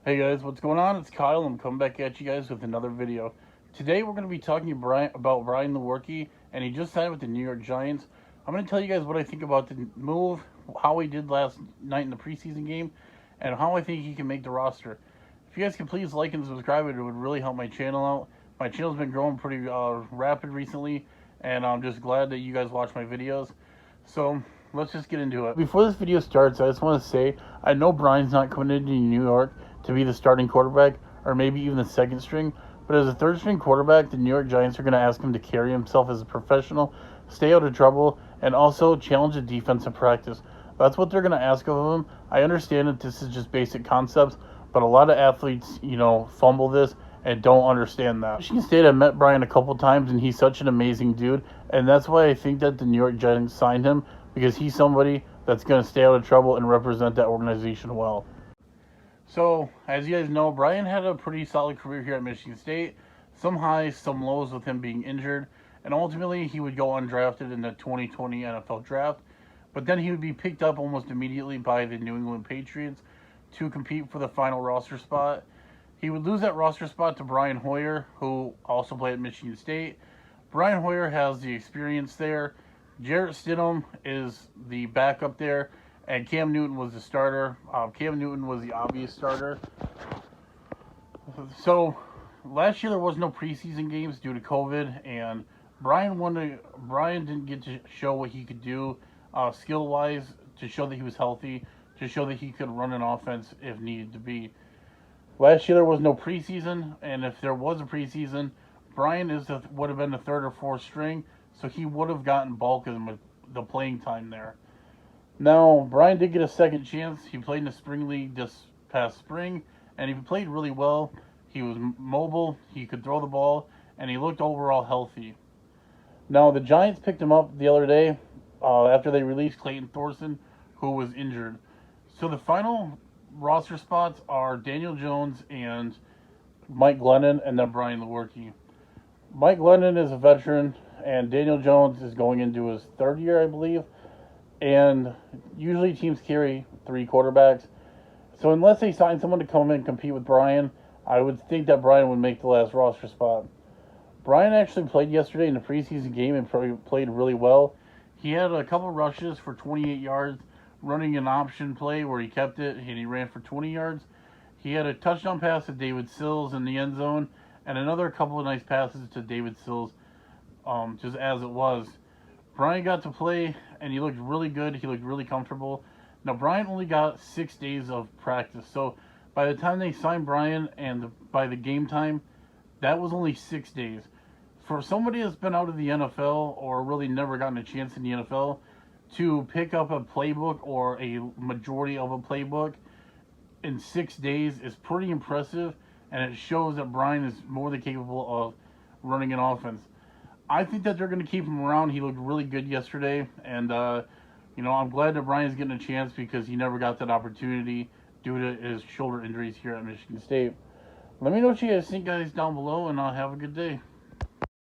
Hey guys, what's going on? It's Kyle. I'm coming back at you guys with another video. Today we're going to be talking about Brian Lewerke, and he just signed with the New York Giants. I'm going to tell you guys what I think about the move, how he did last night in the preseason game, and how I think he can make the roster. If you guys can please like and subscribe, it would really help my channel out. My channel's been growing pretty rapid recently, and I'm just glad that you guys watch my videos. So let's just get into it. Before this video starts, I just want to say I know Brian's not coming into New York to be the starting quarterback or maybe even the second string, but as a third string quarterback, the New York Giants are going to ask him to carry himself as a professional, stay out of trouble, and also challenge the defense in practice. That's what they're going to ask of him. I understand that this is just basic concepts, but a lot of athletes, fumble this and don't understand that. Michigan State, I met Brian a couple times, and he's such an amazing dude, and that's why I think that the New York Giants signed him, because he's somebody that's going to stay out of trouble and represent that organization well. So, as you guys know, Brian had a pretty solid career here at Michigan State. Some highs, some lows with him being injured, and ultimately he would go undrafted in the 2020 NFL Draft, but then he would be picked up almost immediately by the New England Patriots to compete for the final roster spot. He would lose that roster spot to Brian Hoyer, who also played at Michigan State. Brian Hoyer has the experience there. Jarrett Stidham is the backup there, and Cam Newton was the starter. Cam Newton was the obvious starter. So last year there was no preseason games due to COVID, and Brian didn't get to show what he could do skill-wise, to show that he was healthy, to show that he could run an offense if needed to be. Last year there was no preseason, and if there was a preseason, Brian would have been the third or fourth string, so he would have gotten bulk of the playing time there. Now, Brian did get a second chance. He played in the spring league this past spring, and he played really well. He was mobile, he could throw the ball, and he looked overall healthy. Now, the Giants picked him up the other day after they released Clayton Thorson, who was injured. So the final roster spots are Daniel Jones and Mike Glennon, and then Brian Lewerke. Mike Glennon is a veteran, and Daniel Jones is going into his third year, I believe. And usually teams carry three quarterbacks. So unless they sign someone to come in and compete with Brian, I would think that Brian would make the last roster spot. Brian actually played yesterday in the preseason game and played really well. He had a couple rushes for 28 yards, running an option play where he kept it, and he ran for 20 yards. He had a touchdown pass to David Sills in the end zone, and another couple of nice passes to David Sills, just as it was. Brian got to play, and he looked really good. He looked really comfortable. Now, Brian only got 6 days of practice, so by the time they signed Brian and by the game time, that was only 6 days. For somebody that's been out of the NFL or really never gotten a chance in the NFL, to pick up a playbook or a majority of a playbook in 6 days is pretty impressive, and it shows that Brian is more than capable of running an offense. I think that they're going to keep him around. He looked really good yesterday, and I'm glad that Brian's getting a chance, because he never got that opportunity due to his shoulder injuries here at Michigan State. Let me know what you guys think, guys, down below, and have a good day.